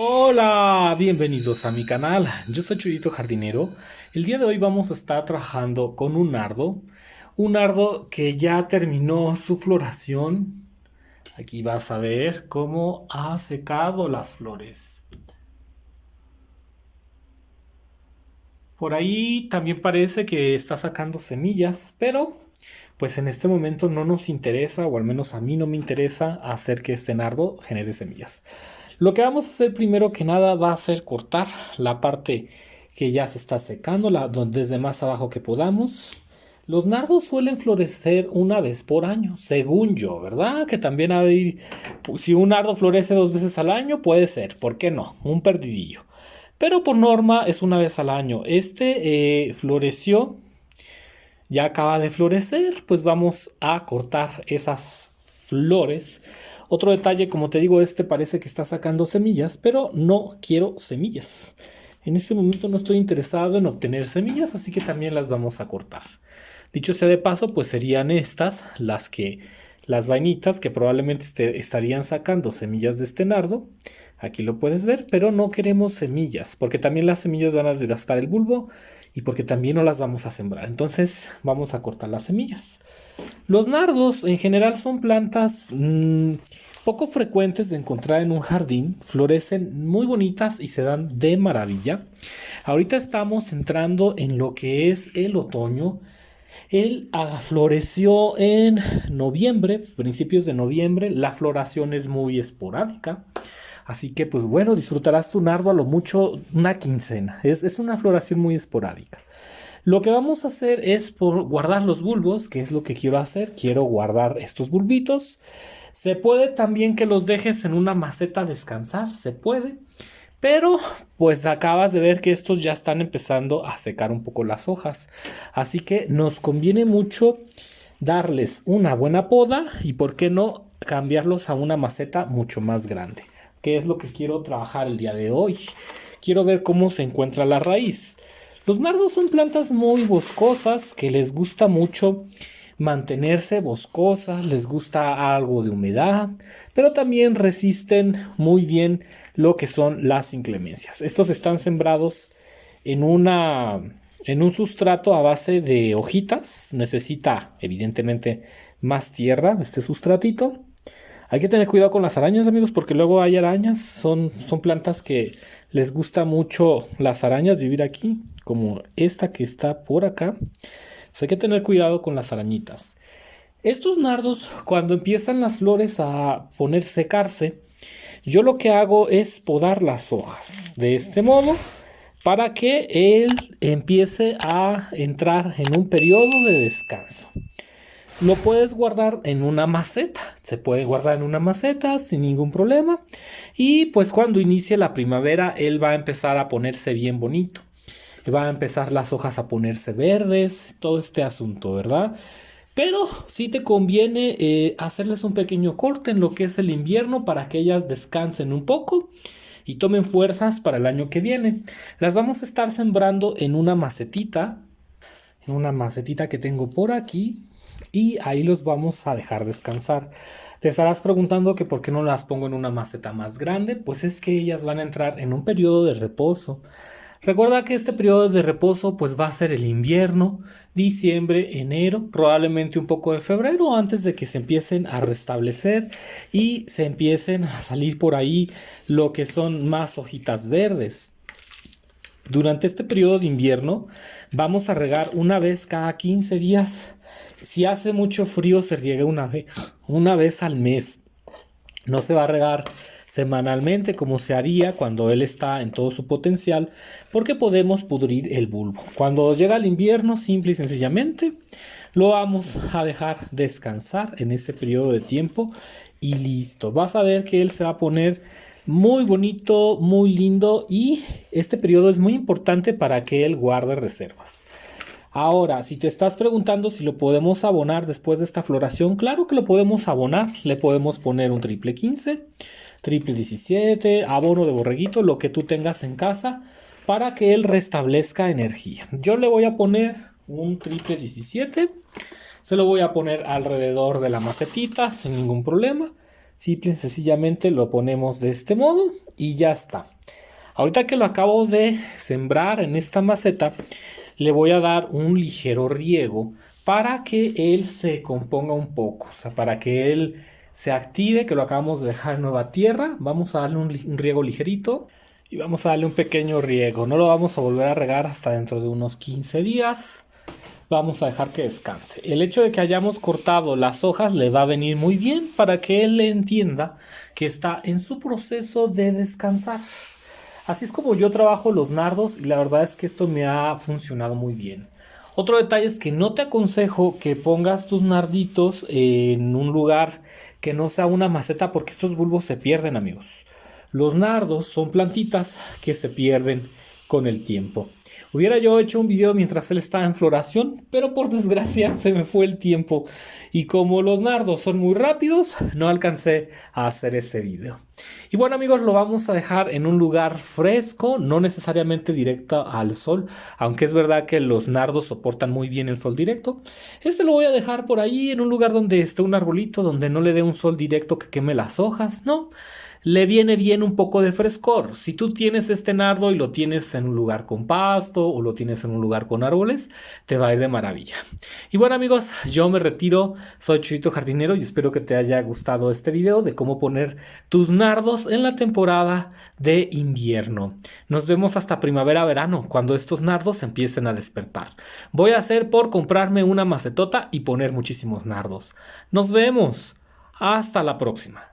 Hola, bienvenidos a mi canal. Yo soy Chuyito Jardinero. El día de hoy vamos a estar trabajando con un nardo que ya terminó su floración. Aquí vas a ver cómo ha secado las flores. Por ahí también parece que está sacando semillas, pero pues en este momento no nos interesa, o al menos a mí no me interesa, hacer que este nardo genere semillas. Lo que vamos a hacer primero que nada va a ser cortar la parte que ya se está secando, desde más abajo que podamos. Los nardos suelen florecer una vez por año, según yo, ¿verdad? Que también hay, pues, si un nardo florece 2 veces al año, puede ser, ¿por qué no? Un perdidillo. Pero por norma es una vez al año. Este floreció, ya acaba de florecer, pues vamos a cortar esas flores. Otro detalle, como te digo, este parece que está sacando semillas, pero no quiero semillas. En este momento no estoy interesado en obtener semillas, así que también las vamos a cortar. Dicho sea de paso, pues serían estas las vainitas que probablemente estarían sacando semillas de este nardo. Aquí lo puedes ver, pero no queremos semillas, porque también las semillas van a desgastar el bulbo y porque también no las vamos a sembrar. Entonces vamos a cortar las semillas. Los nardos en general son plantas poco frecuentes de encontrar en un jardín. Florecen muy bonitas y se dan de maravilla. Ahorita estamos entrando en lo que es el otoño. Él floreció en noviembre, principios de noviembre. La floración es muy esporádica. Así que, pues bueno, disfrutarás tu nardo a lo mucho una quincena. Es una floración muy esporádica. Lo que vamos a hacer es guardar los bulbos, que es lo que quiero hacer. Quiero guardar estos bulbitos. Se puede también que los dejes en una maceta a descansar, se puede. Pero pues acabas de ver que estos ya están empezando a secar un poco las hojas. Así que nos conviene mucho darles una buena poda y por qué no cambiarlos a una maceta mucho más grande. Que es lo que quiero trabajar el día de hoy. Quiero ver cómo se encuentra la raíz. Los nardos son plantas muy boscosas que les gusta mucho mantenerse boscosas, les gusta algo de humedad, pero también resisten muy bien lo que son las inclemencias. Estos están sembrados en en un sustrato a base de hojitas. Necesita evidentemente más tierra este sustratito. Hay que tener cuidado con las arañas, amigos, porque luego hay arañas. Son plantas que les gusta mucho las arañas vivir aquí, como esta que está por acá. Entonces hay que tener cuidado con las arañitas. Estos nardos, cuando empiezan las flores a secarse, yo lo que hago es podar las hojas de este modo para que él empiece a entrar en un periodo de descanso. Lo puedes guardar en una maceta, se puede guardar en una maceta sin ningún problema y pues cuando inicie la primavera él va a empezar a ponerse bien bonito. Va a empezar las hojas a ponerse verdes, todo este asunto, ¿verdad? Pero sí te conviene hacerles un pequeño corte en lo que es el invierno para que ellas descansen un poco y tomen fuerzas para el año que viene. Las vamos a estar sembrando en una macetita que tengo por aquí y ahí los vamos a dejar descansar. Te estarás preguntando que por qué no las pongo en una maceta más grande, pues es que ellas van a entrar en un periodo de reposo. Recuerda que este periodo de reposo pues va a ser el invierno, diciembre, enero, probablemente un poco de febrero antes de que se empiecen a restablecer y se empiecen a salir por ahí lo que son más hojitas verdes. Durante este periodo de invierno vamos a regar una vez cada 15 días. Si hace mucho frío se riega una vez al mes. No se va a regar semanalmente como se haría cuando él está en todo su potencial, porque podemos pudrir el bulbo. Cuando llega el invierno, simple y sencillamente, lo vamos a dejar descansar en ese periodo de tiempo y listo. Vas a ver que él se va a poner muy bonito, muy lindo y este periodo es muy importante para que él guarde reservas. Ahora, si te estás preguntando si lo podemos abonar después de esta floración, claro que lo podemos abonar. Le podemos poner un triple 15, triple 17, abono de borreguito, lo que tú tengas en casa para que él restablezca energía. Yo le voy a poner un triple 17, se lo voy a poner alrededor de la macetita sin ningún problema. Simple y sencillamente lo ponemos de este modo y ya está. Ahorita que lo acabo de sembrar en esta maceta, le voy a dar un ligero riego para que él se componga un poco, o sea, para que él se active, que lo acabamos de dejar en nueva tierra. Vamos a darle un riego ligerito y vamos a darle un pequeño riego. No lo vamos a volver a regar hasta dentro de unos 15 días. Vamos a dejar que descanse. El hecho de que hayamos cortado las hojas le va a venir muy bien para que él entienda que está en su proceso de descansar. Así es como yo trabajo los nardos y la verdad es que esto me ha funcionado muy bien. Otro detalle es que no te aconsejo que pongas tus narditos en un lugar que no sea una maceta porque estos bulbos se pierden, amigos. Los nardos son plantitas que se pierden con el tiempo. Hubiera yo hecho un video mientras él estaba en floración, pero por desgracia se me fue el tiempo. Y como los nardos son muy rápidos, no alcancé a hacer ese video. Y bueno, amigos, lo vamos a dejar en un lugar fresco, no necesariamente directo al sol, aunque es verdad que los nardos soportan muy bien el sol directo. Este lo voy a dejar por ahí en un lugar donde esté un arbolito, donde no le dé un sol directo que queme las hojas, ¿no? Le viene bien un poco de frescor. Si tú tienes este nardo y lo tienes en un lugar con pasto o lo tienes en un lugar con árboles, te va a ir de maravilla. Y bueno, amigos, yo me retiro. Soy Chuyito Jardinero y espero que te haya gustado este video de cómo poner tus nardos en la temporada de invierno. Nos vemos hasta primavera-verano, cuando estos nardos empiecen a despertar. Voy a hacer por comprarme una macetota y poner muchísimos nardos. Nos vemos. Hasta la próxima.